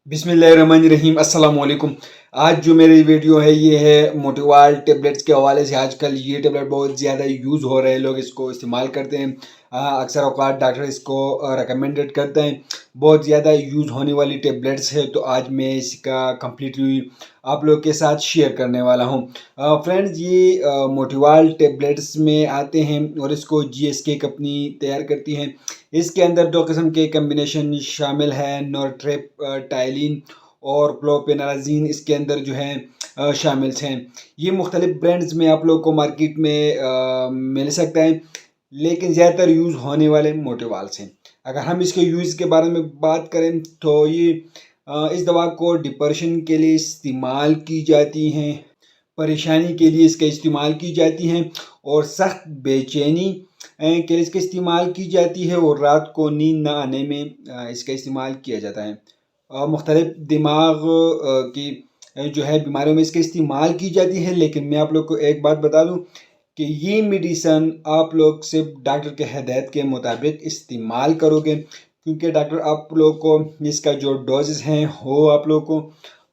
बिस्मिल्लाहिर्रहमानिर्रहीम अस्सलाम वालेकुम। आज जो मेरी वीडियो है ये है मोटिवाल टेबलेट्स के हवाले से। आजकल ये टेबलेट बहुत ज़्यादा यूज़ हो रहे हैं, लोग इसको इस्तेमाल करते हैं। अक्सर औक़ात डॉक्टर इसको रिकमेंडेड करते हैं। बहुत ज़्यादा यूज़ होने वाली टेबलेट्स है, तो आज मैं इसका कंप्लीट रिव्यू आप लोग के साथ शेयर करने वाला हूँ। फ्रेंड्स, ये मोटिवाल टेबलेट्स में आते हैं और इसको GSK कंपनी तैयार करती है। इसके अंदर दो किस्म के कम्बिनेशन शामिल है, नोरट्रेपटाइलिन और प्रोपेनाजीन इसके अंदर जो है शामिल हैं। ये मुख्तलिफ ब्रांड्स में आप लोग को मार्केट में मिल सकता है, लेकिन ज़्यादातर यूज़ होने वाले मोटिवाल हैं। अगर हम इसके यूज़ के बारे में बात करें तो ये इस दवा को डिप्रेशन के लिए इस्तेमाल की जाती हैं, परेशानी के लिए इसका इस्तेमाल की जाती हैं, और सख्त बेचैनी के लिए इसका इस्तेमाल की जाती है, और रात को नींद ना आने में इसका इस्तेमाल किया जाता है। मुख्तलिफ दिमाग की जो है बीमारियों में इसका इस्तेमाल की जाती है। लेकिन मैं आप लोग को एक बात बता दूं कि ये मेडिसन आप लोग सिर्फ डॉक्टर के हिदायत के मुताबिक इस्तेमाल करोगे, क्योंकि डॉक्टर आप लोग को इसका जो डोजेस हैं वो आप लोग को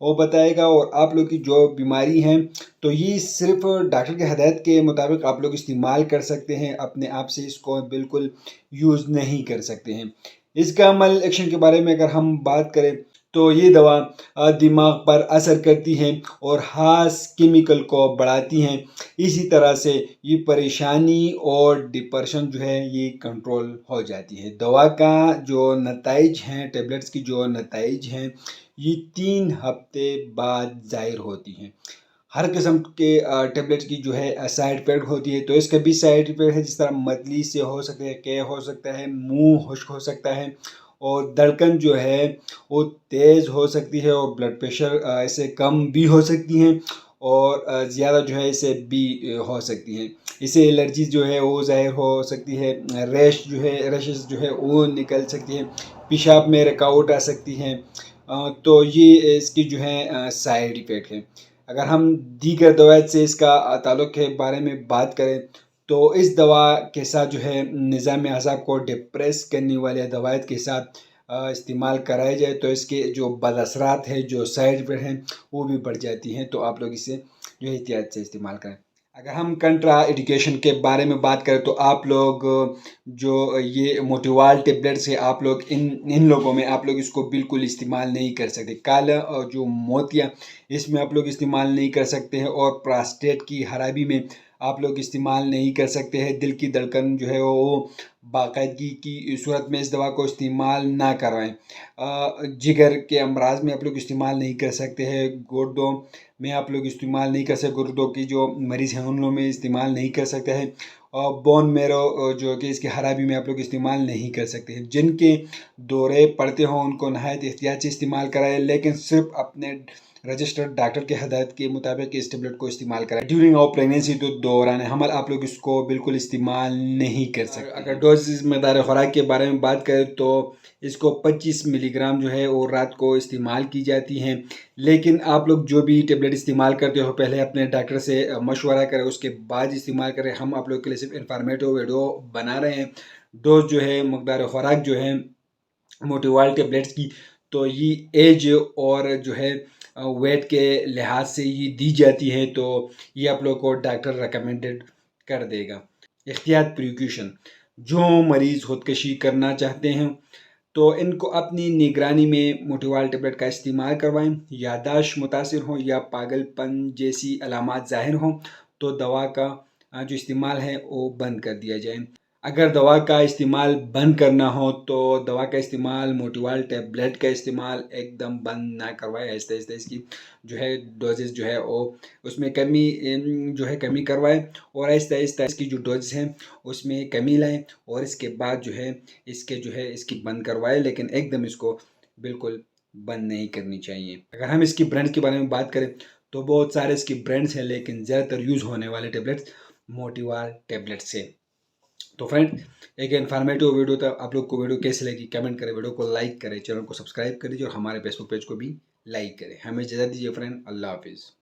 वो बताएगा, और आप लोग की जो बीमारी है तो ये सिर्फ डॉक्टर के हिदायत के मुताबिक आप लोग इस्तेमाल कर सकते हैं। अपने आप से इसको बिल्कुल यूज़ नहीं कर सकते हैं। इसका अमल एक्शन के बारे में अगर हम बात करें तो ये दवा दिमाग पर असर करती है और खास केमिकल को बढ़ाती हैं। इसी तरह से ये परेशानी और डिप्रेशन जो है ये कंट्रोल हो जाती है। दवा का जो नताइज हैं, टेबलेट्स की जो नताइज हैं, ये 3 हफ्ते बाद ज़ाहिर होती हैं। हर किस्म के टेबलेट्स की जो है साइड इफेक्ट होती है, तो इसका भी साइड इफेक्ट है। जिस तरह मतली से हो सकता है, क्या हो सकता है, मुंह खुश्क हो सकता है, और धड़कन जो है वो तेज़ हो सकती है, और ब्लड प्रेशर इससे कम भी हो सकती हैं, और ज़्यादा जो है इससे भी हो सकती हैं। इससे एलर्जी जो है वो ज़ाहिर हो सकती है, रैश जो है रैशेस जो है वो निकल सकती है, पेशाब में रुकावट आ सकती है। तो ये इसकी जो है साइड इफ़ेक्ट है। अगर हम दीगर दवाइयों से इसका ताल्लुक़ के बारे में बात करें तो इस दवा के साथ जो है निज़ाम आसाब को डिप्रेस करने वाले दवाइयों के साथ इस्तेमाल कराया जाए तो इसके जो बदअसरात है, जो साइड इफ़ेक्ट हैं, वो भी बढ़ जाती हैं। तो आप लोग इसे जो है एहतियात से इस्तेमाल करें। अगर हम कंट्रा इंडिकेशन के बारे में बात करें तो आप लोग जो ये मोटिवाल टेबलेट्स है, आप लोग इन लोगों में आप लोग इसको बिल्कुल इस्तेमाल नहीं कर सकते। काला और जो मोतिया इसमें आप लोग इस्तेमाल नहीं कर सकते हैं, और प्रोस्टेट की खराबी में आप लोग इस्तेमाल नहीं कर सकते हैं। दिल की धड़कन जो है वो बाकायदगी की सूरत में इस दवा को इस्तेमाल ना करवाएं। जिगर के अमराज में आप लोग इस्तेमाल नहीं कर सकते हैं। गुर्दों में आप लोग इस्तेमाल नहीं कर सकते, गुर्दों की जो मरीज़ हैं उन लोगों में इस्तेमाल नहीं कर सकते हैं। और बोन मेरो जो कि इसकी खराबी में आप लोग इस्तेमाल नहीं कर सकते हैं। जिनके दौरे पड़ते हों उनको नहायत एहतियात से इस्तेमाल कराएं, लेकिन सिर्फ अपने रजिस्टर्ड डॉक्टर के हदायत के मुताबिक इस टेबलेट को इस्तेमाल करें। ड्यूरिंग ऑफ प्रेगनेंसी, तो दौरान हमल आप लोग इसको बिल्कुल इस्तेमाल नहीं कर सकते। अगर डोजेज मकदार खुराक के बारे में बात करें तो इसको 25 मिलीग्राम जो है वो रात को इस्तेमाल की जाती हैं। लेकिन आप लोग जो भी टेबलेट इस्तेमाल करते हो पहले अपने डॉक्टर से मशवरा करें, उसके बाद इस्तेमाल करें। हम आप लोग के लिए सिर्फ इन्फॉर्मेटिव वीडियो बना रहे हैं। डोज जो है, मकदार खुराक जो है मोटिवाल टेबलेट्स की, तो ये एज और जो है वेट के लिहाज से ये दी जाती है, तो ये आप लोग को डॉक्टर रिकमेंडेड कर देगा। एहतियात प्रिकॉशन, जो मरीज़ खुदकशी करना चाहते हैं तो इनको अपनी निगरानी में मोटिवाल टेबलेट का इस्तेमाल करवाएं। यादाश्त मुतासिर हो या पागलपन जैसी अलामात ज़ाहिर हों तो दवा का जो इस्तेमाल है वो बंद कर दिया जाए। अगर दवा का इस्तेमाल बंद करना हो तो दवा का इस्तेमाल, मोटिवाल टेबलेट का इस्तेमाल एकदम बंद ना करवाएं। आहिस्ता आहिस्ता इसकी जो है डोजेस जो है वो उसमें कमी जो है कमी करवाएं, और आहिस्ता आहिस्ता इसकी जो डोजेस हैं उसमें कमी लाएं, और इसके बाद जो है इसकी बंद करवाएं। लेकिन एकदम इसको बिल्कुल बंद नहीं करनी चाहिए। अगर हम इसकी ब्रांड के बारे में बात करें तो बहुत सारे इसकी ब्रांड्स हैं, लेकिन ज़्यादातर यूज़ होने वाले टेबलेट्स मोटिवाल टेबलेट्स है। तो फ्रेंड, एक इन्फॉर्मेटिव वीडियो था। आप लोग को वीडियो कैसी लगी कमेंट करें, वीडियो को लाइक करें, चैनल को सब्सक्राइब कर दीजिए, और हमारे फेसबुक पेज को भी लाइक करें। हमें इजाज़त दीजिए फ्रेंड, अल्लाह हाफिज़।